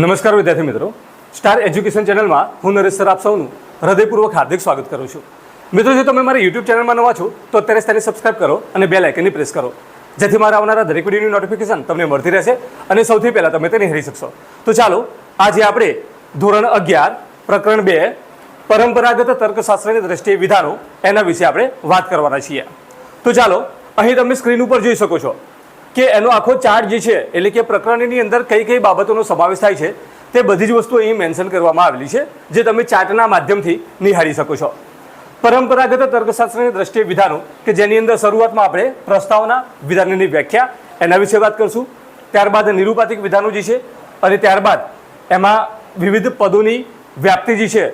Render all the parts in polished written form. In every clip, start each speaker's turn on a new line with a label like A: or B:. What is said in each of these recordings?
A: નમસ્કાર વિદ્યાર્થી મિત્રો, સ્ટાર એજ્યુકેશન ચેનલમાં હું નરેશ સર આપ સૌનું હૃદયપૂર્વક હાર્દિક સ્વાગત કરું છું. મિત્રો, જો તમે મારી યુટ્યુબ ચેનલમાં નવા છો તો અત્યારે જ તેને સબસ્ક્રાઇબ કરો અને બેલ આઇકનની પ્રેસ કરો, જેથી મારા આવનારા દરેક વિડીયોની નોટિફિકેશન તમને મળતી રહેશે અને સૌથી પહેલાં તમે તેને નિહાળી શકશો. તો ચાલો આજે આપણે ધોરણ 11 પ્રકરણ 2 પરંપરાગત તર્કશાસ્ત્રની દ્રષ્ટિએ વિધાનો એના વિશે આપણે વાત કરવાના છીએ. તો ચાલો અહીં તમે સ્ક્રીન ઉપર જોઈ શકો છો કે એનો આખો ચાર્ટ જે છે, એટલે કે પ્રકરણની અંદર કઈ કઈ બાબતોનો સમાવેશ થાય છે તે બધી જ વસ્તુઓ અહીં મેન્શન કરવામાં આવેલી છે, જે તમે ચાર્ટના માધ્યમથી નિહાળી શકો છો. પરંપરાગત તર્કશાસ્ત્રની દ્રષ્ટિએ વિધાનો કે જેની અંદર શરૂઆતમાં આપણે પ્રસ્તાવના, વિધાનની વ્યાખ્યા એના વિશે વાત કરશું, ત્યારબાદ નિરૂપાતિક વિધાનો જે છે અને ત્યારબાદ એમાં વિવિધ પદોની વ્યાપ્તિ જે છે,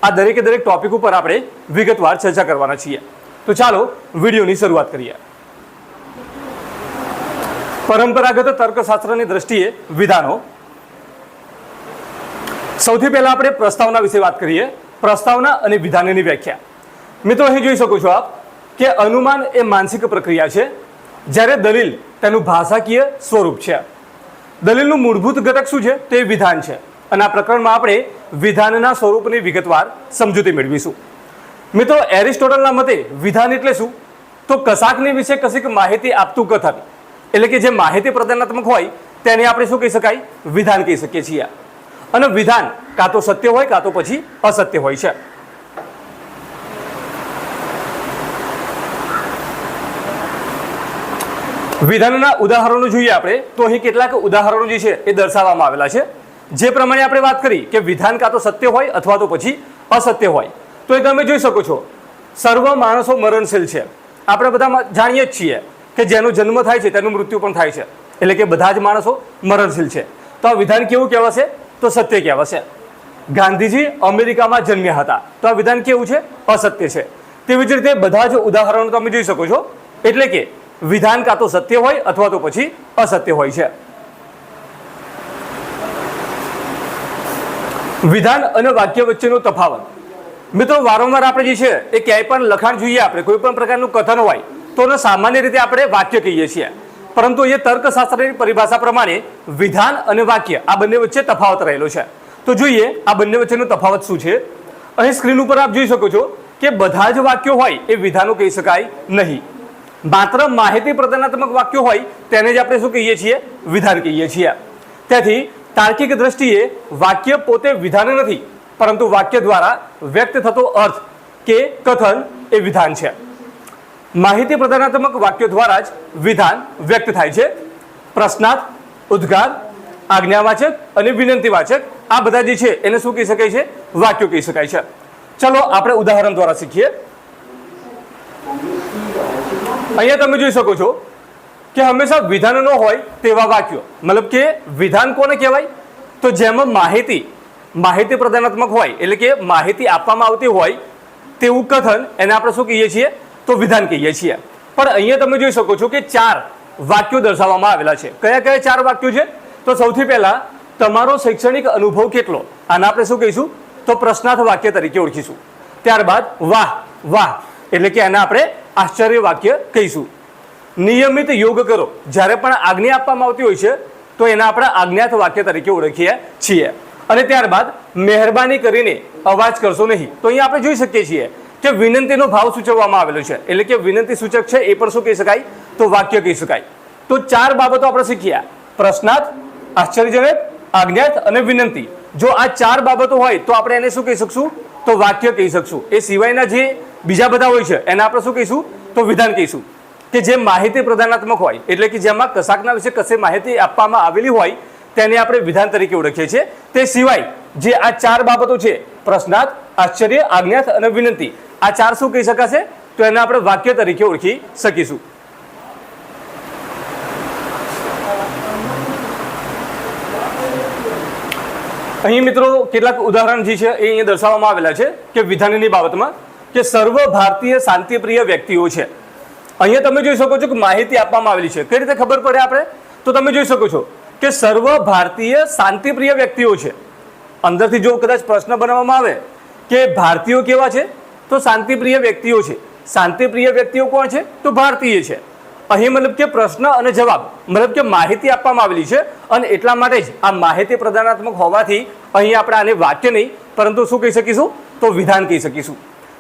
A: આ દરેકે દરેક ટોપિક ઉપર આપણે વિગતવાર ચર્ચા કરવાના છીએ. તો ચાલો વિડીયોની શરૂઆત કરીએ. પરંપરાગત તર્કશાસ્ત્રની દ્રષ્ટિએ વિધાનો. સૌથી પહેલા આપણે પ્રસ્તાવના વિશે વાત કરીએ. પ્રસ્તાવના અને વિધાનની વ્યાખ્યા. મિત્રો, અહીં જોઈ શકો છો આપ કે અનુમાન એ માનસિક પ્રક્રિયા છે, જ્યારે દલીલ તેનું ભાષાકીય સ્વરૂપ છે. દલીલનું મૂળભૂત ઘટક શું છે? તે વિધાન છે અને આ પ્રકરણમાં આપણે વિધાનના સ્વરૂપની વિગતવાર સમજૂતી મેળવીશું. મિત્રો, એરિસ્ટોટલના મતે વિધાન એટલે શું? તો કશાકની વિશે કશીક માહિતી આપતું કથન, એટલે કે જે માહિતી પ્રદાનાત્મક હોય તેને આપણે શું કહી શકાય? વિધાન કહી શકીએ છીએ. અને વિધાન કાં તો સત્ય હોય કાં તો પછી અસત્ય હોય છે. વિધાનના ઉદાહરણો જોઈએ આપણે તો અહીં કેટલાક ઉદાહરણો જે છે એ દર્શાવવામાં આવેલા છે. જે પ્રમાણે આપણે વાત કરી કે વિધાન કાં તો સત્ય હોય અથવા તો પછી અસત્ય હોય, તો એ તમે જોઈ શકો છો સર્વ માણસો મરણશીલ છે. આપણે બધા જાણીએ જ છીએ કે જેનો જન્મ થાય છે તેનું મૃત્યુ પણ થાય છે, એટલે કે બધા જ માણસો મરણશીલ છે. તો આ વિધાન કેવું કહેવાશે? તો સત્ય કહેવાશે. ગાંધીજી અમેરિકામાં જન્મ્યા હતા, તો આ વિધાન કેવું છે? અસત્ય છે. તેવી જ રીતે બધા જ ઉદાહરણો તમે જોઈ શકો છો, એટલે કે વિધાન કાં તો સત્ય હોય અથવા તો પછી અસત્ય હોય છે. વિધાન અને વાક્ય વચ્ચેનો તફાવત. મિત્રો, વારંવાર આપણે જે છે એ ક્યાંય પણ લખાણ જોઈએ, આપણે કોઈ પણ પ્રકારનું કથન હોય તો એને સામાન્ય રીતે આપણે વાક્ય કહીએ છીએ, પરંતુ એ તર્કશાસ્ત્રની પરિભાષા પ્રમાણે વિધાન અને વાક્ય આ બંને વચ્ચે તફાવત રહેલો છે. તો જોઈએ આ બંને વચ્ચેનો તફાવત શું છે. અહીં સ્ક્રીન ઉપર આપ જોઈ શકો છો કે બધા જ વાક્યો હોય એ વિધાનો કહી શકાય નહીં. માત્ર માહિતી પ્રદાનાત્મક વાક્યો હોય તેને જ આપણે શું કહીએ છીએ? વિધાન કહીએ છીએ. તેથી તાર્કિક દ્રષ્ટિએ વાક્ય પોતે વિધાન નથી, પરંતુ વાક્ય દ્વારા વ્યક્ત થતો અર્થ કે કથન એ વિધાન છે. માહિતી પ્રદાનાત્મક વાક્યો દ્વારા જ વિધાન વ્યક્ત થાય છે. પ્રશ્નાર્થ, ઉદ્ગાર, આજ્ઞાવાચક અને વિનંતીવાચક આ બધા જે છે એને શું કહી શકાય છે? વાક્યો કહી શકાય છે. ચલો આપણે ઉદાહરણ દ્વારા શીખીએ. અહીંયા તમે જોઈ શકો છો કે હંમેશા વિધાન ન હોય તેવા વાક્યો, મતલબ કે વિધાન કોને કહેવાય? તો જેમાં માહિતી પ્રદાનાત્મક હોય, એટલે કે માહિતી આપવામાં આવતી હોય તેવું કથન, એને આપણે શું કહીએ છીએ? તો વિધાન કહીએ છીએ. પણ અહીંયા તમે જોઈ શકો છો કે 4 વાક્યો દર્શાવવામાં આવેલા છે. કયા કયા 4 વાક્યો છે? તો સૌથી પહેલા તમારો શૈક્ષણિક અનુભવ કેટલો, આને આપણે શું કહીશું? તો પ્રશ્નાર્થ વાક્ય તરીકે ઓળખીશું. ત્યારબાદ વાહ વાહ, એટલે કે એને આપણે આશ્ચર્ય વાક્ય કહીશું. નિયમિત યોગ કરો, જ્યારે પણ આજ્ઞા આપવામાં આવતી હોય છે તો એને આપણે આજ્ઞાર્થ વાક્ય તરીકે ઓળખીએ છીએ. અને ત્યારબાદ મહેરબાની કરીને અવાજ કરશો નહીં, તો અહીંયા આપણે જોઈ શકીએ છીએ કે વિનંતીનો ભાવ સૂચવવામાં આવેલો છે, એટલે કે વિનંતી સૂચક છે એ પણ શું કહી શકાય? તો વાક્ય કહી શકાય. તો 4 બાબતો આપણે શીખ્યા: પ્રશ્નાર્થ, આશ્ચર્યજનક, આજ્ઞાર્થ અને વિનંતી. જો આ 4 બાબતો હોય તો આપણે એને શું કહી શકશું? તો વાક્ય કહી શકશું. એ સિવાયના જે બીજા બધા હોય છે એને આપણે શું કહીશું? તો વિધાન કહીશું. કે જે માહિતી પ્રદાનાત્મક હોય, એટલે કે જેમાં કશાકના વિશે કશે માહિતી આપવામાં આવેલી હોય તેને આપણે વિધાન તરીકે ઓળખીએ છીએ. તે સિવાય જે આ 4 બાબતો છે, પ્રશ્નાર્થ, આશ્ચર્ય, આજ્ઞાર્થ અને વિનંતી, આ 4 શું કહી શકાશે? તો એને આપણે વાક્ય તરીકે ઓળખી શકીશું. અહીં મિત્રો કેટલાક ઉદાહરણ જે છે એ અહીંયા દર્શાવવામાં આવેલા છે કે વિધાનની બાબતમાં કે સર્વ ભારતીય શાંતિપ્રિય વ્યક્તિઓ છે. અહીંયા તમે જોઈ શકો છો કે માહિતી આપવામાં આવેલી છે. કઈ રીતે ખબર પડે આપણે? તો તમે જોઈ શકો છો કે સર્વ ભારતીય શાંતિપ્રિય વ્યક્તિઓ છે. અંદરથી જો કદાચ પ્રશ્ન બનાવવામાં આવે કે ભારતીયો કેવા છે? તો શાંતિપ્રિય વ્યક્તિઓ છે. શાંતિપ્રિય વ્યક્તિઓ કોણ છે? તો ભારતીય છે. અહીં મતલબ કે પ્રશ્ન અને જવાબ મતલબ કે માહિતી આપવામાં આવેલી છે અને એટલા માટે જ આ માહિતી પ્રદાનાત્મક હોવાથી અહીં આપણે આને વાક્ય નહીં પરંતુ શું કહી શકીશું તો વિધાન કહી શકીશું.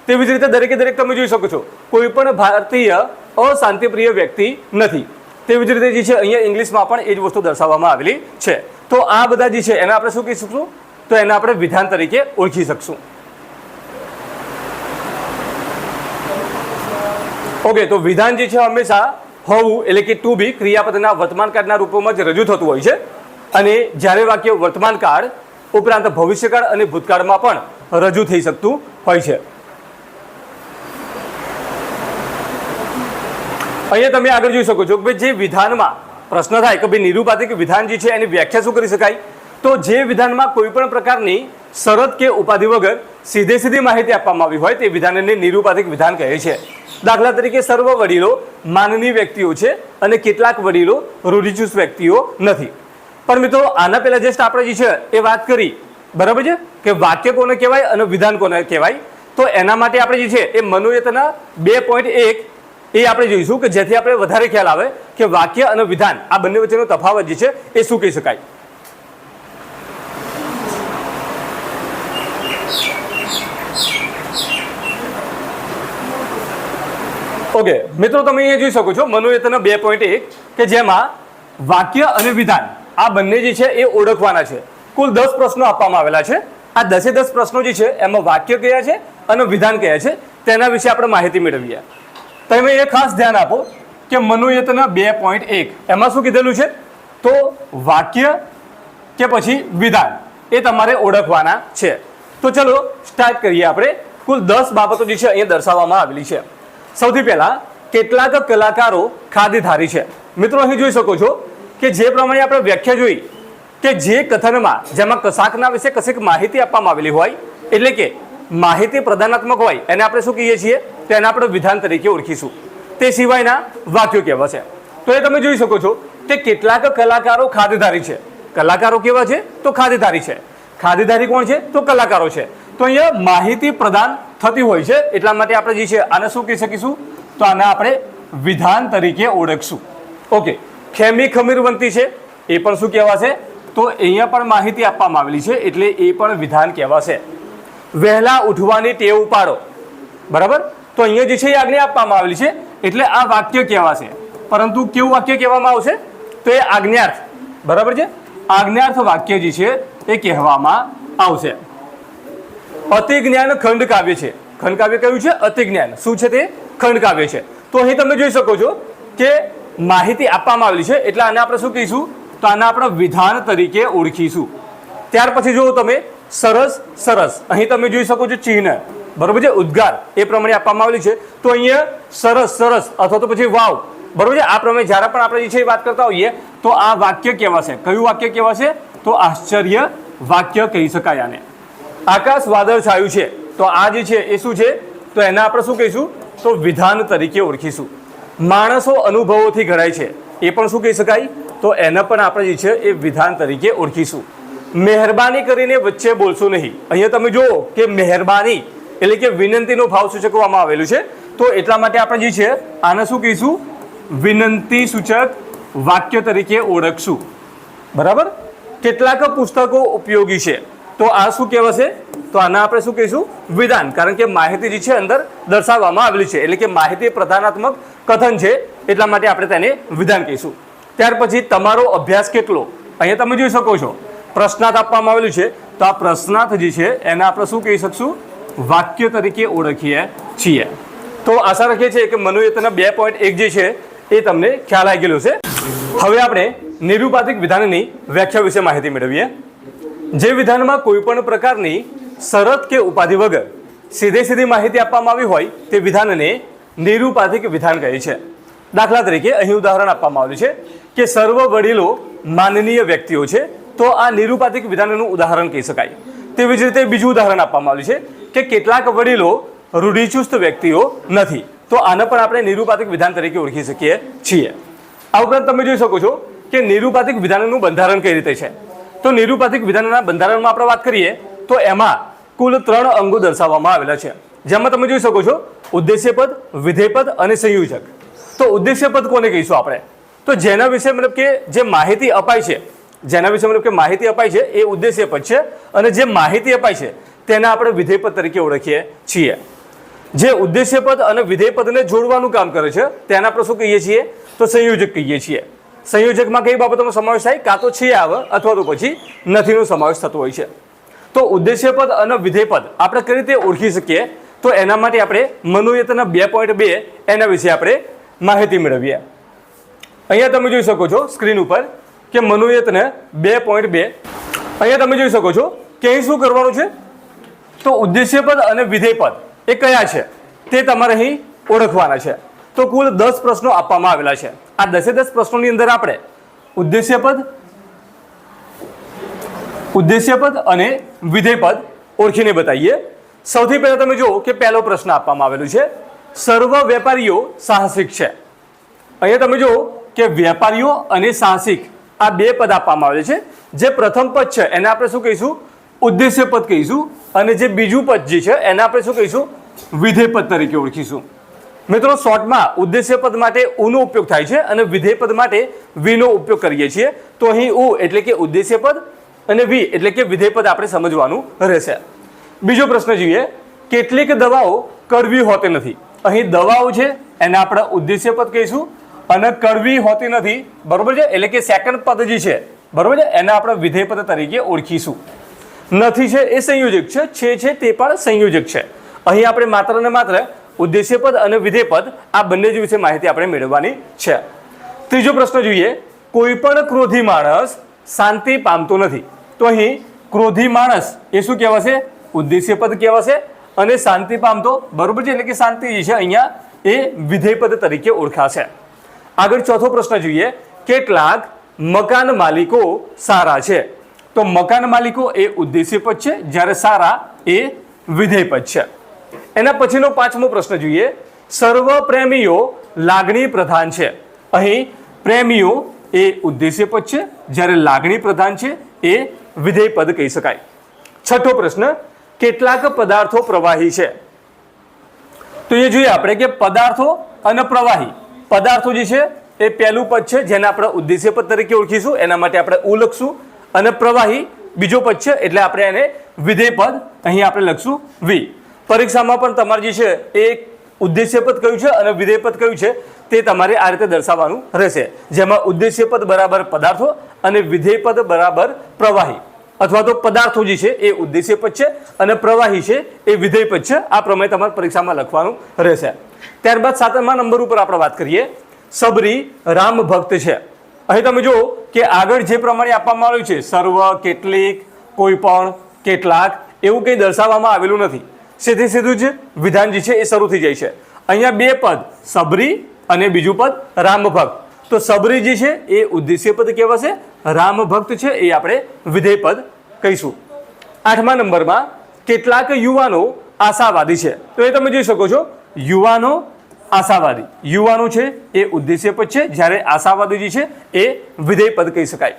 A: તેવી જ રીતે દરેકે દરેક તમે જોઈ શકો છો કોઈ પણ ભારતીય અશાંતિપ્રિય વ્યક્તિ નથી. તેવી જ રીતે જે છે અહીંયા ઇંગ્લિશમાં પણ એ જ વસ્તુ દર્શાવવામાં આવેલી છે. તો આ બધા જે છે એને આપણે શું કહી શકશું તો એને આપણે વિધાન તરીકે ઓળખી શકશું. ઓકે, તો વિધાન જે છે હંમેશા હોવું એટલે કે ટુ બી ક્રિયાપદના વર્તમાનકાળના રૂપોમાં જ રજૂ થતું હોય છે અને જ્યારે વાક્ય વર્તમાનકાળ ઉપરાંત ભવિષ્યકાળ અને ભૂતકાળમાં પણ રજૂ થઈ શકતું હોય છે. અહીંયા તમે આગળ જોઈ શકો છો કે જે વિધાનમાં પ્રશ્ન થાય કે ભાઈ નિરૂપાધિક વિધાન જે છે એની વ્યાખ્યા શું કરી શકાય તો જે વિધાનમાં કોઈ પણ પ્રકારની શરત કે ઉપાધિ વગર સીધી માહિતી આપવામાં આવી હોય તે વિધાનને નિરૂપાધિક વિધાન કહે છે. દાખલા તરીકે સર્વ વડીલો માનનીય વ્યક્તિઓ છે અને કેટલાક વડીલો રૂઢિચુસ્ત વ્યક્તિઓ નથી. પણ મિત્રો આના પહેલા જસ્ટ આપણે જે છે એ વાત કરી બરાબર છે કે વાક્ય કોને કહેવાય અને વિધાન કોને કહેવાય. તો એના માટે આપણે જે છે એ મનોયતના 2.1 એ આપણે જોઈશું કે જેથી આપણે વધારે ખ્યાલ આવે કે વાક્ય અને વિધાન આ બંને વચ્ચેનો તફાવત જે છે એ શું કહી શકાય. ઓકે મિત્રો, તમે અહીંયા જોઈ શકો છો મનોયતના 2.1 કે જેમાં વાક્ય અને વિધાન આ બંને જે છે એ ઓળખવાના છે. કુલ 10 પ્રશ્નો આપવામાં આવેલા છે. આ 10 પ્રશ્નો જે છે એમાં વાક્ય કયા છે અને વિધાન કયા છે તેના વિશે આપણે માહિતી મેળવીએ. તમે એ ખાસ ધ્યાન આપો કે મનોયતના 2.1 એમાં શું કીધેલું છે તો વાક્ય કે પછી વિધાન એ તમારે ઓળખવાના છે. તો ચલો સ્ટાર્ટ કરીએ. આપણે કુલ 10 બાબતો જે છે અહીંયા દર્શાવવામાં આવેલી છે. સૌથી પહેલા કેટલાક કલાકારો ખાદીધારી છે. મિત્રો અહીં જોઈ શકો છો કે જે પ્રમાણે આપણે વ્યાખ્યા જોઈ કે જે કથનમાં જેમાં કશાકના વિશે કશીક માહિતી આપવામાં આવેલી હોય એટલે કે માહિતી પ્રદાનાત્મક હોય એને આપણે શું કહીએ છીએ તો એને આપણે વિધાન તરીકે ઓળખીશું. તે સિવાયના વાક્યો કેવા છે તો એ તમે જોઈ શકો છો કે કેટલાક કલાકારો ખાદીધારી છે. કલાકારો કેવા છે તો ખાદીધારી છે. ખાદીધારી કોણ છે તો કલાકારો છે. તો અહીંયા માહિતી પ્રદાન થતી હોય છે એટલા માટે આપણે જે છે આને શું કહી શકીશું તો આને આપણે વિધાન તરીકે ઓળખશું. ઓકે, ખેમી ખમીરવંતી છે એ પણ શું કહેવાશે તો અહીંયા પણ માહિતી આપવામાં આવેલી છે એટલે એ પણ વિધાન કહેવાશે. વહેલા ઉઠવાની ટેવ પાડો બરાબર, તો અહીંયા જે છે એ આજ્ઞા આપવામાં આવેલી છે એટલે આ વાક્ય કહેવાશે. પરંતુ કેવું વાક્ય કહેવામાં આવશે તો એ આજ્ઞાર્થ બરાબર છે. આજ્ઞાર્થ વાક્ય જે છે એ કહેવામાં આવશે. અતિ જ્ઞાન ખંડ કાવ્ય છે. ખંડ કાવ્ય કયું છે અતિ જ્ઞાન શું છે તે ખંડ કાવ્ય છે. તો અહીં તમે જોઈ શકો છો કે માહિતી આપવામાં આવેલી છે એટલે આને આપણે શું કહીશું તો આને આપણે વિધાન તરીકે ઓળખીશું. ત્યાર પછી જો તમે સરસ સરસ અહીં તમે જોઈ શકો છો ચિહ્ન બરોબર છે ઉદ્ગાર એ પ્રમાણે આપવામાં આવેલી છે. તો અહીંયા સરસ સરસ અથવા તો પછી વાવ બરોબર છે આ પ્રમાણે જ્યારે પણ આપણે જે છે એ વાત કરતા હોઈએ તો આ વાક્ય કહેવાશે. કયું વાક્ય કહેવાશે તો આશ્ચર્ય વાક્ય કહી શકાય આને. આકાશ વાદળ છાયું છે તો આ જે છે એ શું છે તો એને આપણે શું કહીશું તો વિધાન તરીકે ઓળખીશું. માણસો અનુભવોથી ઘડાય છે એ પણ શું કહી શકાય તો એને પણ આપણે જે છે એ વિધાન તરીકે ઓળખીશું. મહેરબાની કરીને વચ્ચે બોલશો નહીં. અહીંયા તમે જુઓ કે મહેરબાની એટલે કે વિનંતીનો ભાવ સૂચવવામાં આવેલું છે તો એટલા માટે આપણે જે છે આને શું કહીશું વિનંતી સૂચક વાક્ય તરીકે ઓળખશું બરાબર. કેટલાક પુસ્તકો ઉપયોગી છે તો આ શું કહેવાશે તો આને આપણે શું કહીશું વિધાન, કારણ કે માહિતી જે છે અંદર દર્શાવવામાં આવેલી છે એટલે કે માહિતી પ્રદાનાત્મક કથન છે એટલા માટે આપણે તેને વિધાન કહીશું. ત્યાર પછી તમારો અભ્યાસ કેટલો અહીંયા તમે જોઈ શકો છો પ્રશ્નાર્થ આપવામાં આવેલું છે તો આ પ્રશ્નાર્થ જે છે એને આપણે શું કહી શકશું વાક્ય તરીકે ઓળખીએ છીએ. તો આશા રાખીએ છીએ કે મનોયતના 2.1 જે છે એ તમને ખ્યાલ આવી ગયેલો છે. હવે આપણે નિરૂપાધિક વિધાનની વ્યાખ્યા વિશે માહિતી મેળવીએ. જે વિધાનમાં કોઈ પણ પ્રકારની શરત કે ઉપાધિ વગર સીધી માહિતી આપવામાં આવી હોય તે વિધાનને નિરૂપાધિક વિધાન કહે છે. દાખલા તરીકે અહીં ઉદાહરણ આપવામાં આવ્યું છે કે સર્વ વડીલો માનનીય વ્યક્તિઓ છે તો આ નિરૂપાધિક વિધાનનું ઉદાહરણ કહી શકાય. તેવી જ રીતે બીજું ઉદાહરણ આપવામાં આવ્યું છે કે કેટલાક વડીલો રૂઢિચુસ્ત વ્યક્તિઓ નથી તો આને પણ આપણે નિરૂપાધિક વિધાન તરીકે ઓળખી શકીએ છીએ. આ ઉપરાંત તમે જોઈ શકો છો કે નિરૂપાધિક વિધાનનું બંધારણ કઈ રીતે છે. તો નિરૂપાધિક વિધાનના બંધારણમાં આપણે વાત કરીએ તો એમાં કુલ 3 અંગો દર્શાવવામાં આવેલા છે જેમાં તમે જોઈ શકો છો ઉદ્દેશ્ય પદ, વિધેય પદ અને સંયોજક. તો ઉદ્દેશ્ય પદ કોને કહીશું આપણે? તો જેના વિશે મતલબ કે જે માહિતી અપાય છે, જેના વિશે મતલબ કે માહિતી અપાય છે એ ઉદ્દેશ્ય પદ છે, અને જે માહિતી અપાય છે તેને આપણે વિધેય પદ તરીકે ઓળખીએ છીએ. જે ઉદ્દેશ્ય પદ અને વિધેય પદને જોડવાનું કામ કરે છે તેને આપણે શું કહીએ છીએ? તો સંયોજક કહીએ છીએ. સંયોજકમાં કઈ બાબતોનો સમાવેશ થાય? કાં તો છે આવે અથવા તો પછી નથીનો સમાવેશ થતો હોય છે. તો ઉદ્દેશ્ય પદ અને વિધેય પદ આપણે કઈ રીતે ઓળખી શકીએ? તો એના માટે આપણે મનોયતના 2.2 એના વિશે આપણે માહિતી મેળવીએ. અહીંયા તમે જોઈ શકો છો સ્ક્રીન ઉપર કે મનોયતને 2.2 અહીંયા તમે જોઈ શકો છો કે અહીં શું કરવાનું છે? તો ઉદ્દેશ્ય પદ અને વિધેય પદ એ કયા છે તે તમારે અહીં ઓળખવાના છે. તો કુલ 10 પ્રશ્નો આપવામાં આવેલા છે. આ 10 પ્રશ્નોની અંદર આપણે ઉદ્દેશ્ય પદ અને વિધેય પદ ઓળખીને બતાવીએ. સૌથી પહેલા તમે જુઓ કે પહેલો પ્રશ્ન આપવામાં આવેલું છે, સર્વ વેપારીઓ સાહસિક છે. અહીંયા તમે જુઓ કે વેપારીઓ અને સાહસિક આ 2 પદ આપવામાં આવેલ છે. જે પ્રથમ પદ છે એને આપણે શું કહીશું? ઉદ્દેશ્ય પદ કહીશું, અને જે બીજું પદ જે છે એને આપણે શું કહીશું? વિધેય પદ તરીકે ઓળખીશું. મિત્રો શોર્ટમાં ઉદ્દેશ્ય પદ માટે ઉનો ઉપયોગ થાય છે અને વિધેય પદ માટે વીનો ઉપયોગ કરીએ છીએ. તો અહીં ઉ એટલે કે ઉદ્દેશ્ય પદ અને વી એટલે કે વિધેય પદ આપણે સમજવાનું રહેશે. બીજો પ્રશ્ન જોઈએ, કેટલીક દવાઓ કડવી હોતી નથી. અહીં દવાઓ છે એને આપણે ઉદ્દેશ્ય પદ કહીશું, અને કડવી હોતી નથી, બરોબર છે, એટલે કે સેકન્ડ પદ જે છે, બરોબર છે, એને આપણે વિધેય પદ તરીકે ઓળખીશું. નથી છે એ સંયોજક છે તે પણ સંયોજક છે. અહીં આપણે માત્ર ને માત્ર ઉદ્દેશ્ય પદ અને વિધેય પદ આ બંને જ વિશે માહિતી આપણે મેળવવાની છે. ત્રીજો પ્રશ્ન જોઈએ, કોઈ પણ ક્રોધી માણસ શાંતિ પામતો નથી. તો અહીં ક્રોધી માણસ એ શું કહેવાશે? ઉદ્દેશ્ય પદ કહેવાશે, અને શાંતિ પામતો, બરોબર છે, એટલે કે શાંતિ જે છે અહીંયા એ વિધેય પદ તરીકે ઓળખાશે. આગળ ચોથો પ્રશ્ન જોઈએ, કેટલાક મકાન માલિકો સારા છે. તો મકાન માલિકો એ ઉદ્દેશ્ય પદ છે, જ્યારે સારા એ વિધેય પદ છે. એના પછીનો પાંચમો પ્રશ્ન જોઈએ, સર્વ પ્રેમીઓ લાગણી પ્રધાન છે. અહીં પ્રેમીઓ એ ઉદ્દેશ્ય પદ છે, જ્યારે લાગણી પ્રધાન છે એ વિધેય પદ કહી શકાય. છઠ્ઠો પ્રશ્ન, કેટલાક પદાર્થો પ્રવાહી છે. તો એ જોઈએ આપણે કે પદાર્થો અને પ્રવાહી. પદાર્થો જે છે એ પહેલું પદ છે જેને આપણે ઉદ્દેશ્ય પદ તરીકે ઓળખીશું, એના માટે આપણે ઉ લખશું, અને પ્રવાહી બીજો પદ છે એટલે આપણે એને વિધેય પદ અહીં આપણે લખશું વી. પરીક્ષામાં પણ તમારે જે છે એ ઉદ્દેશ્ય પદ કયું છે અને વિધેય પદ કયું છે તે તમારે આ રીતે દર્શાવવાનું રહેશે, જેમાં ઉદ્દેશ્ય પદ બરાબર પદાર્થો અને વિધેય પદ બરાબર પ્રવાહી, અથવા તો પદાર્થો જે છે એ ઉદ્દેશ્ય પદ છે અને પ્રવાહી છે એ વિધેય પદ છે. આ પ્રમાણે તમારે પરીક્ષામાં લખવાનું રહેશે. ત્યારબાદ 7મા નંબર ઉપર આપણે વાત કરીએ, સબરી રામ ભક્ત છે. અહીં તમે જુઓ કે આગળ જે પ્રમાણે આપવામાં આવ્યું છે, સર્વ, કેટલીક, કોઈ પણ, કેટલાક, એવું કંઈ દર્શાવવામાં આવેલું નથી. સીધું જ વિધાન જે છે એ શરૂ થઈ જાય છે. અહીંયા 2 પદ, સબરી અને બીજું પદ રામ ભક્ત. તો સબરી જે છે એ ઉદ્દેશ્ય પદ કહેવાશે, રામ ભક્ત છે એ આપણે વિધેય પદ કહીશું. 8મા નંબરમાં કેટલાક યુવાનો આશાવાદી છે. તો એ તમે જોઈ શકો છો, યુવાનો આશાવાદી. યુવાનો છે એ ઉદ્દેશ્ય પદ છે, જ્યારે આશાવાદી જે છે એ વિધેય પદ કહી શકાય.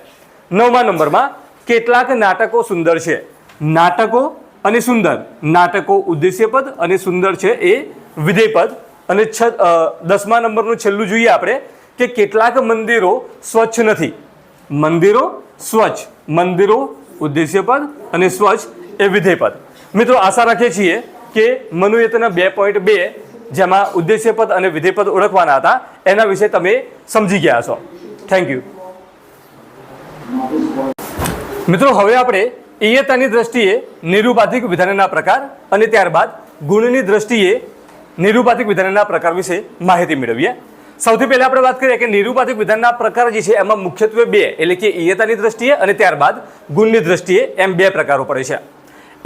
A: 9મા નંબરમાં કેટલાક નાટકો સુંદર છે. નાટકો અને સુંદર, નાટકો ઉદ્દેશ્ય પદ અને સુંદર છે એ વિધેય પદ. અને 10મા નંબરનું છેલ્લું જોઈએ આપણે કે કેટલાક મંદિરો સ્વચ્છ નથી. મંદિરો સ્વચ્છ, મંદિરો ઉદ્દેશ્ય પદ અને સ્વચ્છ એ વિધેય પદ. મિત્રો આશા રાખીએ છીએ કે મનોયતના 2.2 જેમાં ઉદ્દેશ્ય પદ અને વિધેય પદ ઓળખવાના હતા એના વિશે તમે સમજી ગયા છો. Thank you. મિત્રો હવે આપણે ઇયતાની દ્રષ્ટિએ નિરૂપાધિક વિધાનના પ્રકાર અને ત્યારબાદ ગુણની દ્રષ્ટિએ નિરૂપાધિક વિધાનના પ્રકાર વિશે માહિતી મેળવીએ. સૌથી પહેલા આપણે વાત કરીએ કે નિરૂપાધિક વિધાનના પ્રકાર જે છે એમાં મુખ્યત્વે 2, એટલે કે ઇયતાની દ્રષ્ટિએ અને ત્યારબાદ ગુણની દ્રષ્ટિએ એમ 2 પ્રકારો પડે છે.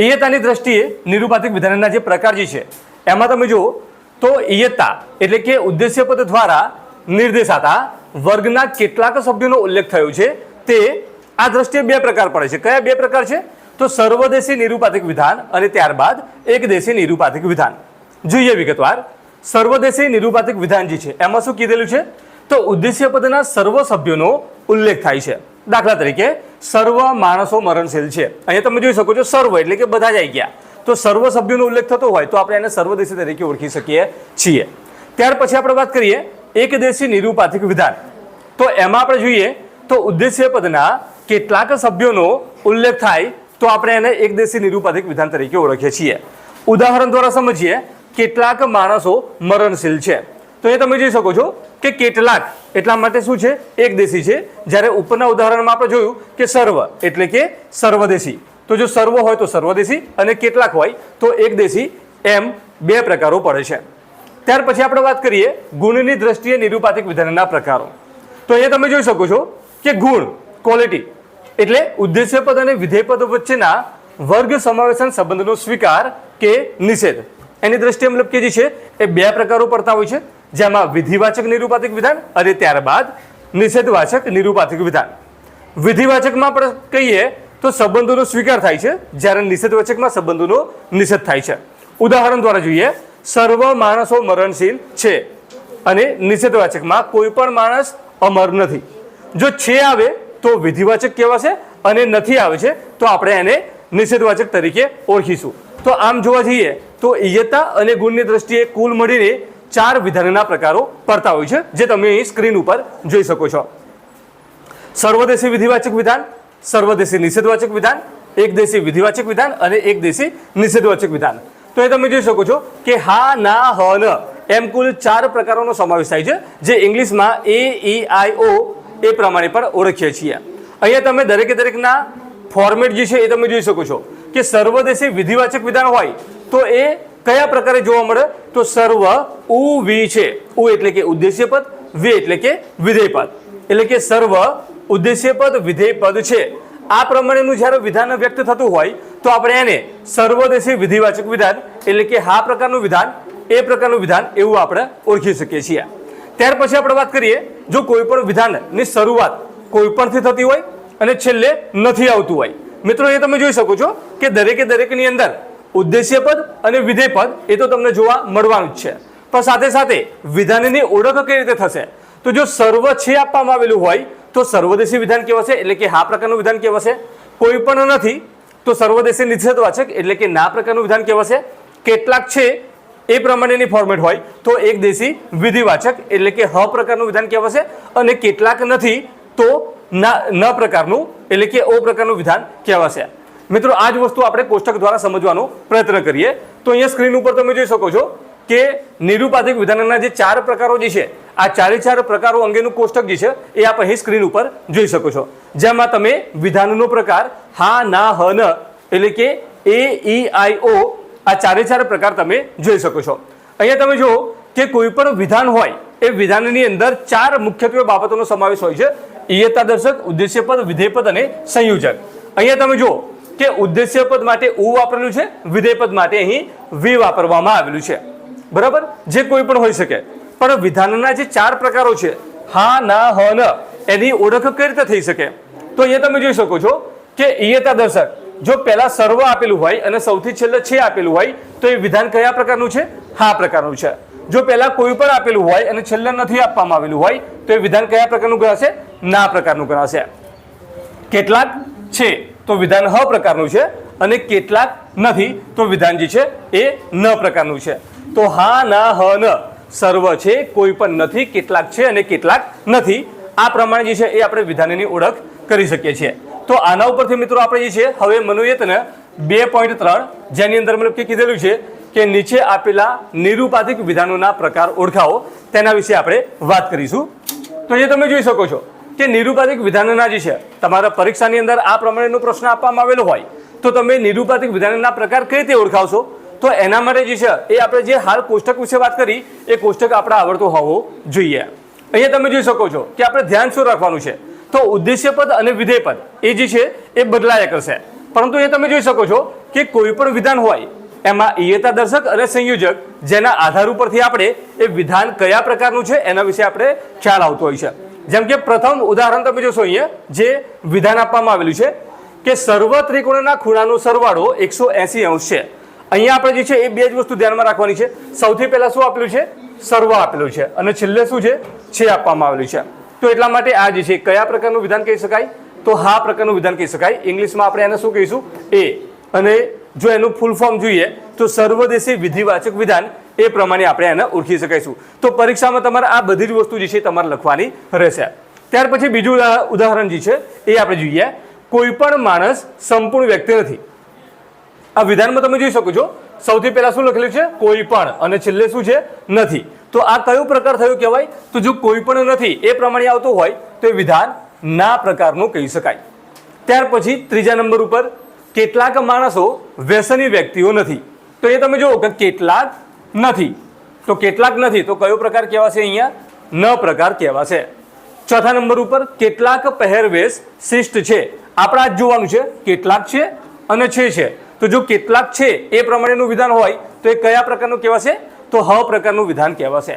A: ઇયતાની દ્રષ્ટિએ નિરૂપાધિક વિધાનના જે પ્રકાર જે છે એમાં તમે જુઓ તો ઇયતા એટલે કે ઉદ્દેશ્ય પદ દ્વારા નિર્દેશાતા વર્ગના કેટલાક સભ્યોનો ઉલ્લેખ થયો છે. તે આ દ્રષ્ટિએ 2 પ્રકાર પડે છે. કયા 2 પ્રકાર છે? તો સર્વદેશી નિરૂપાધિક વિધાન અને ત્યારબાદ એકદેશી નિરૂપાધિક વિધાન. જોઈએ વિગતવાર. સર્વદેશી નિરૂપાધિક વિધાન જે છે એમાં શું કીધેલું છે? તો ઉદ્દેશ્ય પદના સર્વ સભ્યોનો ઉલ્લેખ થાય છે. દાખલા તરીકે સર્વ માણસો મરણશીલ છે. અહીંયા તમે જોઈ શકો છો સર્વ એટલે કે બધા જ આવી ગયા. તો સર્વ સભ્યોનો ઉલ્લેખ થતો હોય તો આપણે એને સર્વદેશી તરીકે ઓળખી શકીએ છીએ. ત્યાર પછી આપણે વાત કરીએ એકદેશી નિરૂપાધિક વિધાન. તો એમાં આપણે જોઈએ તો ઉદ્દેશ્ય પદના કેટલાક સભ્યોનો ઉલ્લેખ થાય તો આપણે એને એકદેશી નિરૂપાધિક વિધાન તરીકે ઓળખીએ છીએ. ઉદાહરણ દ્વારા સમજીએ. કેટલાક માણસો મરણશીલ છે. તો એ તમે જોઈ શકો છો કે કેટલાક એટલા માટે શું છે? એકદેશી છે. જ્યારે ઉપરના ઉદાહરણમાં આપણે જોયું કે સર્વ એટલે કે સર્વદેશી. તો જો સર્વ હોય તો સર્વદેશી અને કેટલાક હોય તો એકદેશી, એમ બે પ્રકારો પડે છે. ત્યાર પછી આપણે વાત કરીએ ગુણની દ્રષ્ટિએ નિરૂપાધિક વિધાનના પ્રકારો. તો અહીંયા તમે જોઈ શકો છો કે ગુણ, ક્વોલિટી એટલે ઉદ્દેશ્ય પદ અને વિધેય પદ વચ્ચેના વર્ગ સમાવેશન સંબંધનો સ્વીકાર કે નિષેધ. એની દ્રષ્ટિએ મતલબ કે જે છે એ બે પ્રકારો પડતા હોય છે, જેમાં વિધિવાચક નિરૂપાધિક વિધાન અને ત્યારબાદ નિષેધવાચક નિરૂપાધિક વિધાન. વિધિવાચકમાં આપણે કહીએ તો સંબંધોનો સ્વીકાર થાય છે, જ્યારે નિષેધવાચકમાં સંબંધોનો નિષેધ થાય છે. ઉદાહરણ દ્વારા જોઈએ. સર્વ માણસો મરણશીલ છે અને નિષેધવાચકમાં કોઈ પણ માણસ અમર નથી. જો છે આવે તો વિધિવાચક કહેવાશે અને નથી આવે છે તો આપણે એને નિષેધવાચક તરીકે ઓળખીશું. તો આમ જોવા જઈએ તો ઇયતા અને ગુણની દ્રષ્ટિએ કુલ મળીને 4 વિધાનના પ્રકારો પડતા હોય છે, જે તમે અહીં સ્ક્રીન ઉપર જોઈ શકો છો. સર્વદેશી વિધિવાચક વિધાન, સર્વદેશી નિષેધવાચક વિધાન, એકદેશી વિધિવાચક વિધાન અને એકદેશી નિષેધવાચક વિધાન. તો એ તમે જોઈ શકો છો કે હા, ના, હ, ન એમ કુલ 4 પ્રકારોનો સમાવેશ થાય છે, જે ઇંગ્લિશમાં AEIO એ પ્રમાણે પણ ઓળખીએ છીએ. અહીંયા તમે દરેકે દરેકના ફોર્મેટ જે છે એ તમે જોઈ શકો છો કે સર્વદેશી વિધિવાચક વિધાન હોય તો એ કયા પ્રકારે જોવા મળે? તો સર્વ ઉ વી છે. ઉ એટલે કે ઉદ્દેશ્ય પદ, વી એટલે કે વિધેય પદ. એટલે કે સર્વ ઉદ્દેશ્ય પદ, વિધેય પદ છે. આ પ્રમાણેનું જ્યારે વિધાન વ્યક્ત થતું હોય તો આપણે એને સર્વદેશી વિધિવાચક વિધાન એટલે કે હા પ્રકારનું વિધાન, એ પ્રકારનું વિધાન એવું આપણે ઓળખી શકીએ છીએ. ત્યાર પછી આપણે વાત કરીએ જો કોઈ પણ વિધાનની શરૂઆત કોઈ પણથી થતી હોય અને છેલ્લે નથી આવતું હોય. મિત્રો એ તમે જોઈ શકો છો કે દરેકે દરેકની અંદર ઉદ્દેશ્ય પદ અને વિધેય પદ એ તો તમને જોવા મળવાનું જ છે, પણ સાથે સાથે વિધાનની ઓળખ કઈ રીતે થશે? તો જો સર્વ છે આપવામાં આવેલું હોય તો સર્વદેશી વિધાન કહેવાશે એટલે કે હા પ્રકારનું વિધાન કહેવાશે. કોઈ પણ નથી તો સર્વદેશી નિષેધવાચક એટલે કે ના પ્રકારનું વિધાન કહેવાશે. કેટલાક છે એ પ્રમાણેની ફોર્મેટ હોય તો એકદેશી વિધિવાચક એટલે કે હ પ્રકારનું વિધાન કહેવાશે અને કેટલાક નથી તો ન પ્રકારનું એટલે કે ઓ પ્રકારનું વિધાન કહેવાશે. મિત્રો આ જ વસ્તુ આપણે કોષ્ટક દ્વારા સમજવાનો પ્રયત્ન કરીએ. તો અહીંયા સ્ક્રીન ઉપર તમે જોઈ શકો છો કે નિરૂપાધિક વિધાનના જે 4 પ્રકારો જે છે આ 4 પ્રકારો અંગેનું કોષ્ટક જે છે એ આપ અહીં સ્ક્રીન ઉપર જોઈ શકો છો, જેમાં તમે વિધાનનો પ્રકાર હા, ના, હ, ન એટલે કે AEIO આ 4 પ્રકાર તમે જોઈ શકો છો. અહીંયા તમે જુઓ કે કોઈ પણ વિધાન હોય એ વિધાનની અંદર 4 મુખ્યત્વે બાબતોનો સમાવેશ હોય છે: ઇયતા દર્શક, ઉદ્દેશ્ય પદ, વિધેય પદ અને સંયોજક. અહીંયા તમે જુઓ કે ઉદ્દેશ્ય પદ માટે ઉ વાપરેલું છે, વિધેય પદ માટે અહીં વી વાપરવામાં આવેલું છે. બરાબર, જે કોઈ પણ હોઈ શકે. પણ વિધાનના જે 4 પ્રકારો છે હા, ના, હ, ન એની ઓળખ કઈ રીતે થઈ શકે? તો અહીંયા તમે જોઈ શકો છો કે ઇયતા દર્શક જો પહેલા સર્વ આપેલું હોય અને સૌથી છેલ્લે છે આપેલું હોય તો એ વિધાન કયા પ્રકારનું છે? હા પ્રકારનું છે. જો પહેલા કોઈ પણ આપેલું હોય અને છેલ્લે નથી આપવામાં આવેલું હોય તો એ વિધાન કયા પ્રકારનું ગણાશે? ના પ્રકારનું ગણાશે. કેટલાક છે તો વિધાન હ પ્રકારનું છે અને કેટલાક નથી તો વિધાન જે છે એ ન પ્રકારનું છે. તો હા, ના, હ, ન સર્વ છે, કોઈ પણ નથી, કેટલાક છે અને કેટલાક નથી. આ પ્રમાણે જે છે એ આપણે વિધાનની ઓળખ કરી શકીએ છીએ. તો આના ઉપરથી મિત્રો આપણે જે છે હવે મનોયતન 2.3 જેની અંદર મતલબ કે કીધેલું છે કે નીચે આપેલા નિરૂપાધિક વિધાનોના પ્રકાર ઓળખાવો, તેના વિશે આપણે વાત કરીશું. તો એ તમે જોઈ શકો છો કે નિરૂપાધિક વિધાનના જે છે તમારા પરીક્ષાની અંદર આ પ્રમાણેનો પ્રશ્ન આપવામાં આવેલો હોય તો તમે નિરૂપાધિક વિધાનના પ્રકાર કઈ રીતે ઓળખાવશો? તો એના માટે જે છે એ આપણે જે હાલ કોષ્ટક વિશે વાત કરી એ કોષ્ટક આપણે આવડતો હોવો જોઈએ. અહીંયા તમે જોઈ શકો છો કે આપણે ધ્યાન શું રાખવાનું છે? તો ઉદ્દેશ્ય પદ અને વિધેય પદ એ જે છે એ બદલાયા કરશે, પરંતુ એ તમે જોઈ શકો છો કે કોઈ પણ વિધાન હોય એમાં ઇયતા દર્શક અને સંયોજક જેના આધાર ઉપરથી આપણે એ વિધાન કયા પ્રકારનું છે એના વિશે આપણે ખ્યાલ આવતો હોય છે. જેમ કે પ્રથમ ઉદાહરણ તમે જોશો અહીંયા જે વિધાન આપવામાં આવેલું છે કે સર્વ ત્રિકોણના ખૂણાનો સરવાળો 180 અંશ છે. અહીંયા આપણે જે છે એ બે જ વસ્તુ ધ્યાનમાં રાખવાની છે. સૌથી પહેલા શું આપેલું છે? સર્વ આપેલું છે અને છેલ્લે શું છે આપવામાં આવેલું છે. તો એટલા માટે આ જે છે કયા પ્રકારનું વિધાન કહી શકાય? તો હા પ્રકારનું વિધાન કહી શકાય. ઇંગ્લિશમાં આપણે એને શું કહીશું? એ. અને જો એનું ફૂલ ફોર્મ જોઈએ તો સર્વદેશી વિધિવાચક વિધાન એ પ્રમાણે આપણે એને ઓળખી શકીશું. તો પરીક્ષામાં તમારે આ બધી જ વસ્તુ જે છે તમારે લખવાની રહેશે. ત્યાર પછી બીજું ઉદાહરણ જે છે એ આપણે જોઈએ. કોઈ પણ માણસ સંપૂર્ણ વ્યક્તિ નથી. આ વિધાનમાં તમે જોઈ શકો છો, સૌથી પહેલા શું લખેલું છે? કોઈ પણ, અને છેલ્લે શું છે? નથી. તો આ કયો પ્રકાર થયો કહેવાય? તો જો કોઈ પણ નથી એ પ્રમાણે આવતું હોય તો એ વિધાન ના પ્રકારનું કહી શકાય. ત્યાર પછી ત્રીજા નંબર ઉપર કેટલાક માણસો વ્યસની વ્યક્તિઓ નથી. તો એ તમે જુઓ કે કેટલાક નથી, તો કેટલાક નથી તો કયો પ્રકાર કહેવાશે? અહીંયા ન પ્રકાર કહેવાશે. ચોથા નંબર ઉપર કેટલાક પહેરવેશ શિષ્ટ છે. આપણે આ જ જોવાનું છે, કેટલાક છે અને છે. તો જો કેટલાક છે એ પ્રમાણેનું વિધાન હોય તો એ કયા પ્રકારનું કહેવાશે? તો હ પ્રકારનું વિધાન કહેવાશે.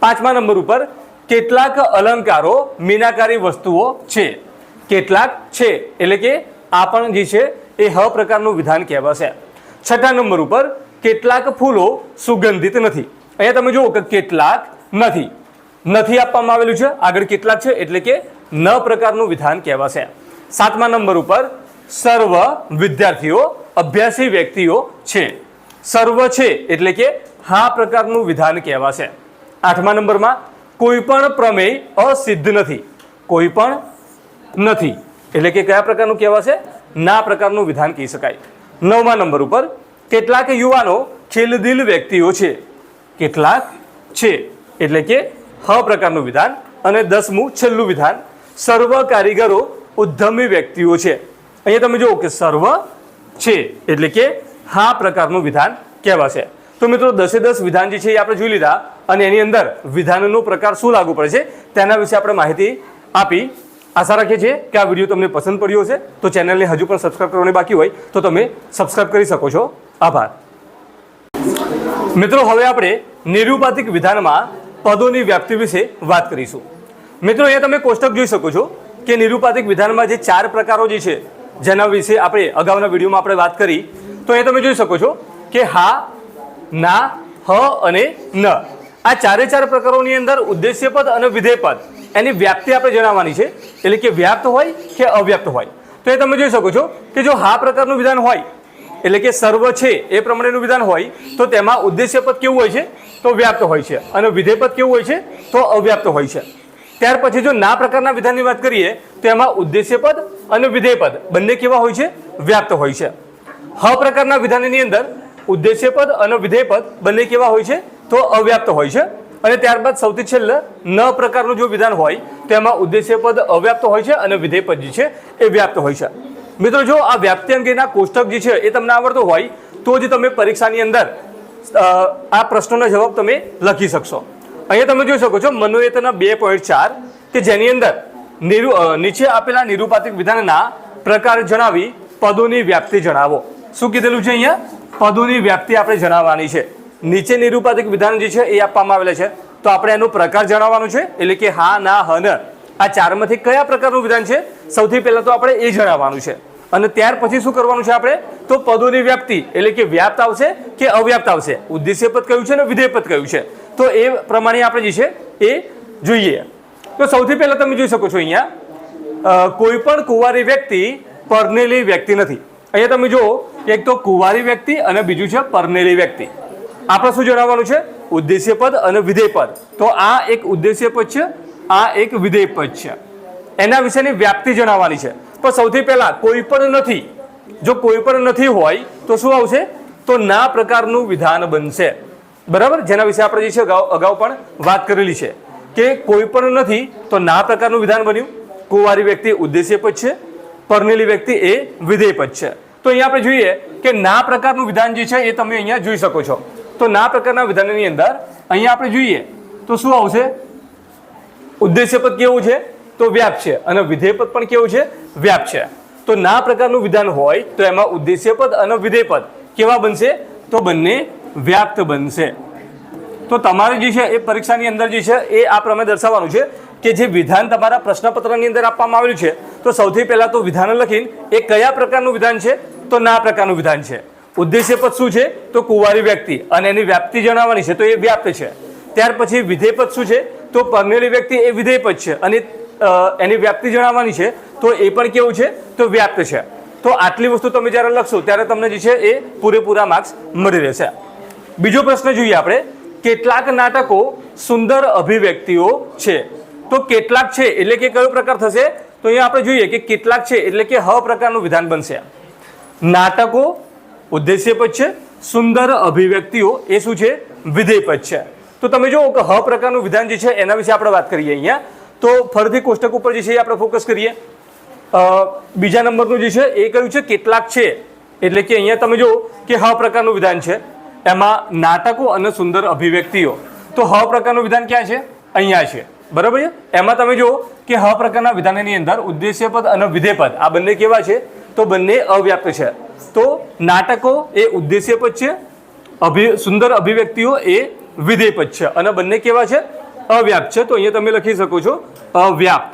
A: પાંચમા નંબર ઉપર કેટલાક અલંકારો મીનાકારી વસ્તુઓ છે. કેટલાક છે એટલે કે આ પણ જે છે એ હ પ્રકારનું વિધાન કહેવાશે. છઠ્ઠા નંબર ઉપર કેટલાક ફૂલો સુગંધિત નથી. અહીંયા તમે જુઓ કે કેટલાક નથી, નથી આપવામાં આવેલું છે, આગળ કેટલાક છે એટલે કે ન પ્રકારનું વિધાન કહેવાશે. સાતમા નંબર ઉપર સર્વ વિદ્યાર્થીઓ અભ્યાસી વ્યક્તિઓ છે. સર્વ છે એટલે કે હા પ્રકારનું વિધાન કહેવાશે. આઠમા નંબરમાં કોઈ પણ પ્રમેય અસિદ્ધ નથી. કોઈ પણ નથી એટલે કે કયા પ્રકારનું કહેવાશે? ના પ્રકારનું વિધાન કહી શકાય. નવમા નંબર ઉપર કેટલાક યુવાનો ખેલદિલ વ્યક્તિઓ છે. કેટલાક છે એટલે કે હ પ્રકારનું વિધાન. અને 10મું છેલ્લું વિધાન સર્વ કારીગરો ઉદ્યમી વ્યક્તિઓ છે. અહીંયા તમે જુઓ કે સર્વ છે એટલે કે હા પ્રકારનું વિધાન કહેવાશે. તો મિત્રો 10 વિધાન જે છે એ આપણે જોઈ લીધા અને એની અંદર વિધાનનો પ્રકાર શું લાગુ પડે છે તેના વિશે આપણે માહિતી આપી. આશા રાખીએ છીએ કે આ વિડીયો તમને પસંદ પડ્યો હશે. તો ચેનલને હજુ પણ સબસ્ક્રાઇબ કરવાની બાકી હોય તો તમે સબસ્ક્રાઇબ કરી શકો છો. આભાર. મિત્રો હવે આપણે નિરૂપાધિક વિધાનમાં પદોની વ્યાપ્તિ વિશે વાત કરીશું. મિત્રો અહીંયા તમે કોષ્ટક જોઈ શકો છો કે નિરૂપાધિક વિધાનમાં જે 4 પ્રકારો જે છે જેના વિશે આપણે અગાઉના વિડીયોમાં આપણે વાત કરી, તો એ તમે જોઈ શકો છો કે હા, ના, હ અને ન. આ 4 પ્રકારોની અંદર ઉદ્દેશ્ય પદ અને વિધેય પદ એની વ્યાપ્તિ આપણે જણાવવાની છે. એટલે કે વ્યાપ્ત હોય કે અવ્યાપ્ત હોય. તો એ તમે જોઈ શકો છો કે જો હા પ્રકારનું વિધાન હોય એટલે કે સર્વ છે એ પ્રમાણેનું વિધાન હોય તો તેમાં ઉદ્દેશ્ય પદ કેવું હોય છે? તો વ્યાપ્ત હોય છે. અને વિધેય પદ કેવું હોય છે? તો અવ્યાપ્ત હોય છે. ત્યાર પછી જો ના પ્રકારના વિધાનની વાત કરીએ તો એમાં ઉદ્દેશ્ય પદ અને વિધેય પદ બંને કેવા હોય છે? વ્યાપ્ત હોય છે. હ પ્રકારના વિધાનની અંદર ઉદ્દેશ્ય પદ અને વિધેય પદ બંને કેવા હોય છે? તો અવ્યાપ્ત હોય છે. અને ત્યારબાદ સૌથી છેલ્લે ન પ્રકારનું જો વિધાન હોય તો એમાં ઉદ્દેશ્ય પદ અવ્યાપ્ત હોય છે અને વિધેય પદ જે છે એ વ્યાપ્ત હોય છે. મિત્રો જો આ વ્યાપ્તિ અંગેના કોષ્ટક જે છે એ તમને આવડતું હોય તો જ તમે પરીક્ષાની અંદર આ પ્રશ્નોના જવાબ તમે લખી શકશો. અહીંયા તમે જોઈ શકો છો મનોયતના 2.4 કે જેની અંદર નીચે આપેલા નિરૂપાધિક વિધાનના પ્રકાર જણાવી પદોની વ્યાપ્તિ જણાવો. શું કીધેલું છે અહીંયા? પદોની વ્યાપ્તિ આપણે જણાવવાની છે. નીચે નિરૂપાધિક વિધાન જે છે એ આપવામાં આવેલા છે તો આપણે એનો પ્રકાર જણાવવાનો છે. એટલે કે હા, ના, હ, ન આ 4માંથી કયા પ્રકારનું વિધાન છે સૌથી પહેલા તો આપણે એ જણાવવાનું છે. અને ત્યાર પછી શું કરવાનું છે આપણે? તો પદોની વ્યાપ્તિ એટલે કે વ્યાપ્ત આવશે કે અવ્યાપ્ત આવશે, ઉદ્દેશ્ય પદ કયું છે ને વિધેય પદ કયું છે, તો એ પ્રમાણે આપણે જે છે એ જોઈએ. તો સૌથી પહેલા તમે જોઈ શકો છો અહીંયા કોઈ પણ કુંવારી વ્યક્તિ પરણેલી વ્યક્તિ નથી. અહીંયા તમે જુઓ એક તો કુંવારી વ્યક્તિ અને બીજું છે પરણેલી વ્યક્તિ. આપણે શું જણાવવાનું છે? ઉદ્દેશ્ય પદ અને વિધેય પદ. તો આ એક ઉદ્દેશ્ય પદ છે, આ એક વિધેય પદ છે. એના વિશેની વ્યાપ્તિ જણાવવાની છે. પણ સૌથી પહેલા કોઈ પણ નથી. જો કોઈ પણ નથી હોય તો શું આવશે? તો ના પ્રકારનું વિધાન બનશે. બરાબર, જેના વિશે આપણે જે છે અગાઉ પણ વાત કરેલી છે કે કોઈ પણ નથી તો ના પ્રકારનું વિધાન બન્યું. કુંવારી વ્યક્તિ ઉદ્દેશ્ય પદ છે, પરણેલી વ્યક્તિ એ વિધેય પદ છે. તો અહીંયા આપણે જોઈએ કે ના પ્રકારનું વિધાન જે છે એ તમે અહીંયા જોઈ શકો છો. તો ના પ્રકારના વિધાનની અંદર અહીંયા આપણે જોઈએ તો શું આવશે? ઉદ્દેશ્ય પદ કેવું છે? તો વ્યાપ્ત છે. અને વિધેય પદ પણ કેવું છે? વ્યાપ્ત છે. તો ના પ્રકારનું વિધાન હોય તો એમાં ઉદ્દેશ્ય પદ અને વિધેય પદ કેવા બનશે? તો બંને વ્યાપ્ત બનશે. તો તમારે જે છે એ પરીક્ષાની અંદર જે છે એ આ પ્રમાણે દર્શાવવાનું છે કે જે વિધાન તમારા પ્રશ્નપત્રની અંદર આપવામાં આવેલું છે તો સૌથી પહેલા તો વિધાન લખીને એ કયા પ્રકારનું વિધાન છે? તો ના પ્રકારનું વિધાન છે. ઉદ્દેશ્ય પદ શું છે? તો કુંવારી વ્યક્તિ અને એની વ્યાપ્તિ જણાવવાની છે તો એ વ્યાપ્ત છે. ત્યાર પછી વિધેય પદ શું છે? તો પરણેલી વ્યક્તિ એ વિધેય પદ છે અને એની વ્યાપ્તિ જણાવવાની છે તો એ પણ કેવું છે? તો વ્યાપ્ત છે. તો આટલી વસ્તુ તમે જ્યારે લખશો ત્યારે તમને જે છે એ પૂરેપૂરા માર્ક્સ મળી રહેશે. બીજો પ્રશ્ન જોઈએ આપણે કેટલાક નાટકો સુંદર અભિવ્યક્તિઓ છે. તો કેટલાક છે એટલે કે કયો પ્રકાર થશે? તો અહીંયા આપણે જોઈએ કે કેટલાક છે એટલે કે હ પ્રકારનું વિધાન બનશે. નાટકો ઉદ્દેશ્યપદ છે, સુંદર અભિવ્યક્તિઓ એ શું છે? વિધેયપદ છે. તો તમે જુઓ કે હ પ્રકારનું વિધાન જે છે એના વિશે આપણે વાત કરીએ અહીંયા. તો ફરીથી કોષ્ટક ઉપર જે છે એ આપણે ફોકસ કરીએ. બીજા નંબરનું જે છે એ કયું છે? કેટલાક છે એટલે કે અહીંયા તમે જુઓ કે હ પ્રકારનું વિધાન છે, એમાં નાટકો અને સુંદર અભિવ્યક્તિઓ. તો હ પ્રકારનું વિધાન ક્યાં છે? અહીંયા છે, બરાબર છે. એમાં તમે જુઓ કે હ પ્રકારના વિધાનની અંદર ઉદ્દેશ્યપદ અને વિધેયપદ આ બંને કેવા છે? તો બંને અવ્યાપ્ત છે. તો નાટકો એ ઉદ્દેશ્યપદ છે, સુંદર અભિવ્યક્તિઓ એ વિધેયપદ છે અને બંને કેવા છે? અવ્યાપ્ત છે. તો અહીંયા તમે લખી શકો છો અવ્યાપ્ત.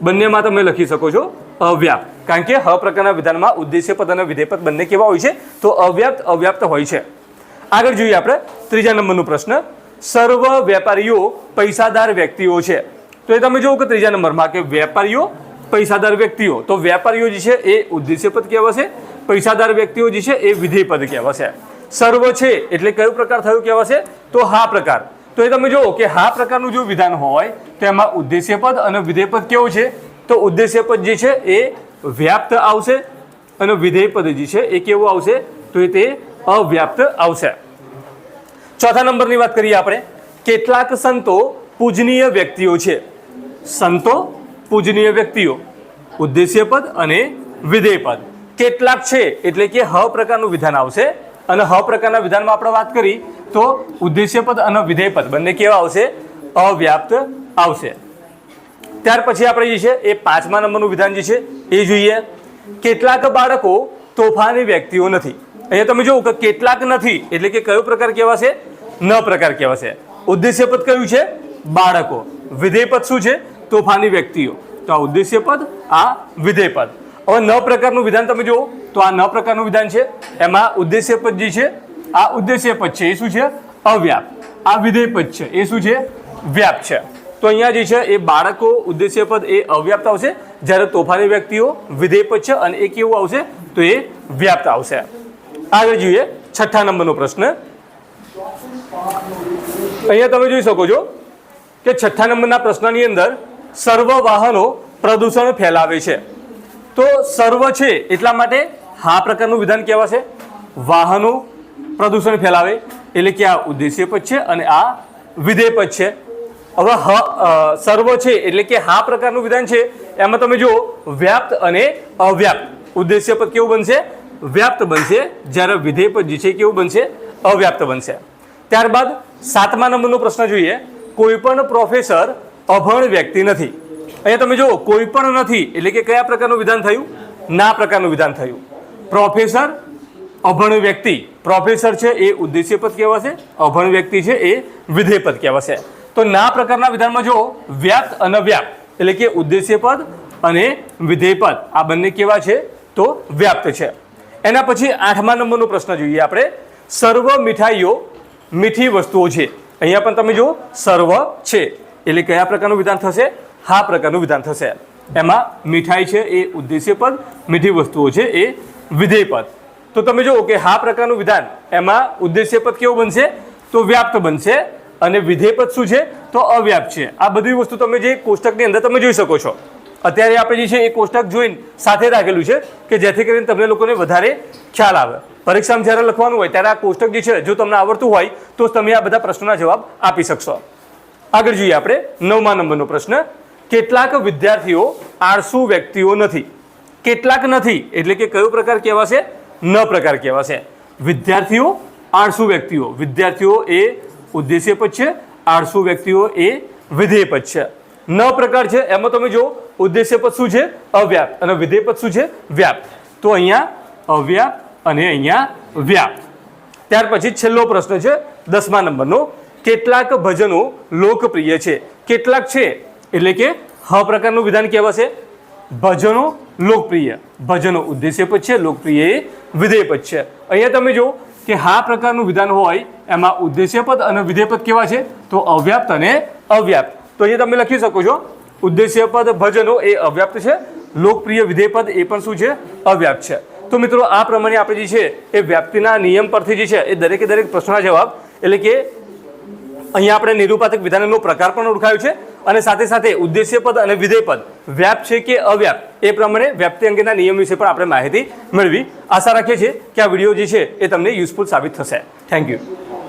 A: બંનેમાં તમે લખી શકો છો અવ્યાપ્ત, કારણ કે હ પ્રકારના વિધાનમાં ઉદ્દેશ્યપદ અને વિધેયપદ બંને કેવા હોય છે? તો અવ્યાપ્ત હોય છે. આગળ જોઈએ આપણે ત્રીજા નંબરનો પ્રશ્ન. સર્વ વેપારીઓ પૈસાદાર વ્યક્તિઓ છે. તો એ તમે જુઓ કે ત્રીજા નંબરમાં કે વેપારીઓ પૈસાદાર વ્યક્તિઓ. તો વેપારીઓ જે છે એ ઉદ્દેશ્યપદ કહેવાશે, પૈસાદાર વ્યક્તિઓ જે છે એ વિધેયપદ કહેવાશે. સર્વ છે એટલે કયો પ્રકાર થયો કહેવાશે? તો હા પ્રકાર. તો એ તમે જુઓ કે હા પ્રકારનું જો વિધાન હોય તો એમાં ઉદ્દેશ્યપદ અને વિધેયપદ કેવું છે? તો ઉદ્દેશ્યપદ જે છે એ વ્યાપ્ત આવશે અને વિધેયપદ જે છે એ કેવું આવશે? તો તે અવ્યાપ્ત આવશે. ચોથા નંબરની વાત કરીએ આપણે. કેટલાક સંતો પૂજનીય વ્યક્તિઓ છે. સંતો પૂજનીય વ્યક્તિઓ, ઉદ્દેશ્યપદ અને વિધેયપદ. કેટલાક છે એટલે કે હ પ્રકારનું વિધાન આવશે અને હ પ્રકારના વિધાનમાં આપણે વાત કરી તો ઉદ્દેશ્યપદ અને વિધેયપદ બંને કેવા આવશે? અવ્યાપ્ત આવશે. ત્યાર પછી આપણે જે છે એ પાંચમા નંબરનું વિધાન જે છે એ જોઈએ. કેટલાક બાળકો તોફાની વ્યક્તિઓ નથી. અહીંયા તમે જુઓ કે કેટલાક નથી એટલે કે કયો પ્રકાર કહેવાશે? ન પ્રકાર કહેવાશે. ઉદ્દેશ્યપદ કયું છે? બાળકો. વિધેયપદ શું છે? તોફાની વ્યક્તિઓ. તો આ ઉદ્દેશ્યપદ, આ વિધેયપદ. હવે ન પ્રકારનું વિધાન તમે જુઓ તો આ ન પ્રકારનું વિધાન છે, એમાં ઉદ્દેશ્યપદ જે છે આ ઉદ્દેશ્યપદ છે એ શું છે? અવ્યાપ્ત. આ વિધેયપદ છે એ શું છે? વ્યાપ્ત છે. તો અહીંયા જે છે એ બાળકો ઉદ્દેશ્યપદ એ અવ્યાપ્ત આવશે, જ્યારે તોફાની વ્યક્તિઓ વિધેયપદ છે અને એ કેવું આવશે? તો એ વ્યાપ્ત આવશે. આગળ જોઈએ છઠ્ઠા નંબરનો પ્રશ્ન. અહીંયા તમે જોઈ શકો છો કે છઠ્ઠા નંબરના પ્રશ્નની અંદર સર્વ વાહનો પ્રદૂષણ ફેલાવે છે. તો સર્વ છે એટલા માટે હા પ્રકારનું વિધાન કહેવાશે. વાહનો પ્રદૂષણ ફેલાવે એટલે કે આ ઉદ્દેશ્યપદ છે અને આ વિધેયપદ છે. હવે સર્વ છે એટલે કે હા પ્રકારનું વિધાન છે, એમાં તમે જુઓ વ્યાપ્ત અને અવ્યાપ્ત. ઉદ્દેશ્યપદ કેવું બનશે? વ્યાપ્ત બનશે, જ્યારે વિધેયપદ જે છે કેવું બનશે? અવ્યાપ્ત બનશે. ત્યારબાદ સાતમા નંબરનો પ્રશ્ન જોઈએ. કોઈ પણ પ્રોફેસર અભણ વ્યક્તિ નથી. અહીંયા તમે જુઓ કોઈ પણ નથી એટલે કે કયા પ્રકારનું વિધાન થયું? ના પ્રકારનું વિધાન થયું. પ્રોફેસર અભણ વ્યક્તિ. પ્રોફેસર છે એ ઉદ્દેશ્યપદ કહેવાશે, અભણ વ્યક્તિ છે એ વિધેયપદ કહેવાશે. તો ના પ્રકારના વિધાનમાં જો વ્યાપ્ત અને વ્યાપ્ત એટલે કે ઉદ્દેશ્યપદ અને વિધેયપદ આ બંને કેવા છે? તો વ્યાપ્ત છે. એના પછી આઠમા નંબરનો પ્રશ્ન જોઈએ આપણે. સર્વ મીઠાઈઓ મીઠી વસ્તુઓ છે. અહીંયા પણ તમે જુઓ સર્વ છે એટલે કયા પ્રકારનું વિધાન થશે? હા પ્રકારનું વિધાન થશે. એમાં મીઠાઈ છે એ ઉદ્દેશ્યપદ, મીઠી વસ્તુઓ છે એ વિધેયપદ. તો તમે જુઓ કે હા પ્રકારનું વિધાન એમાં ઉદ્દેશ્યપદ કેવું બનશે? તો વ્યાપ્ત બનશે અને વિધેયપદ શું છે? તો અવ્યાપ્ત છે. આ બધી વસ્તુ તમે જે કોષ્ટકની અંદર તમે જોઈ શકો છો. અત્યારે આપણે જે છે એ કોષ્ટક જોઈને સાથે રાખેલું છે કે જેથી કરીને તમને લોકોને વધારે ખ્યાલ આવે. પરીક્ષામાં જ્યારે લખવાનું હોય ત્યારે આ કોષ્ટક જે છે જો તમને આવડતું હોય તો તમે આ બધા પ્રશ્નોના જવાબ આપી શકશો. આગળ જોઈએ આપણે નવમા નંબરનો પ્રશ્ન. કેટલાક વિદ્યાર્થીઓ આળસુ વ્યક્તિઓ નથી. કેટલાક નથી એટલે કે કયો પ્રકાર કહેવાશે? ન પ્રકાર કહેવાશે. વિદ્યાર્થીઓ આળસુ વ્યક્તિઓ. વિદ્યાર્થીઓ એ ઉદ્દેશ્યપદ છે, આળસુ વ્યક્તિઓ એ વિધેયપદ છે. ન પ્રકાર છે એમાં તમે જો ઉદ્દેશ્યપદ શું છે? અવ્યાપ્ત અને વિધેયપદ શું છે? વ્યાપ્ત. તો અહીંયા અવ્યાપ્ત અને અહીંયા વ્યાપ્ત. ત્યાર પછી છેલ્લો પ્રશ્ન છે 10મા નંબરનો. કેટલાક ભજનો લોકપ્રિય છે. કેટલાક છે એટલે કે હ પ્રકારનું વિધાન કહેવાશે. ભજનો લોકપ્રિય. ભજનો ઉદ્દેશ્યપદ છે, લોકપ્રિય એ વિધેયપદ છે. અહીંયા તમે જો કે હા પ્રકારનું વિધાન હોય એમાં ઉદ્દેશ્યપદ અને વિધેયપદ કેવા છે? તો અવ્યાપ્ત અને અવ્યાપ્ત. તો અહીંયા તમે લખી શકો છો ઉદ્દેશ્યપદ ભજનો એ અવ્યાપ્ત છે, લોકપ્રિય વિધેયપદ એ પણ શું છે? અવ્યાપ્ત છે. તો મિત્રો આ પ્રમાણે આપણે જે છે એ વ્યાપ્તિના નિયમ પરથી જે છે એ દરેકે દરેક પ્રશ્નના જવાબ એટલે કે અહીંયા આપણે નિરૂપાથક વિધાનનો પ્રકાર પણ ઓળખાયો છે અને સાથે સાથે ઉદ્દેશ્ય પદ અને વિધેય પદ વ્યાપ છે કે અવ્યાપ એ પ્રમાણે વ્યાપ્તિ અંગેના નિયમ વિશે પણ આપણે માહિતી મેળવી. આશા રાખીએ છીએ કે આ વિડીયો જે છે એ તમને યુઝફુલ સાબિત થશે. Thank you.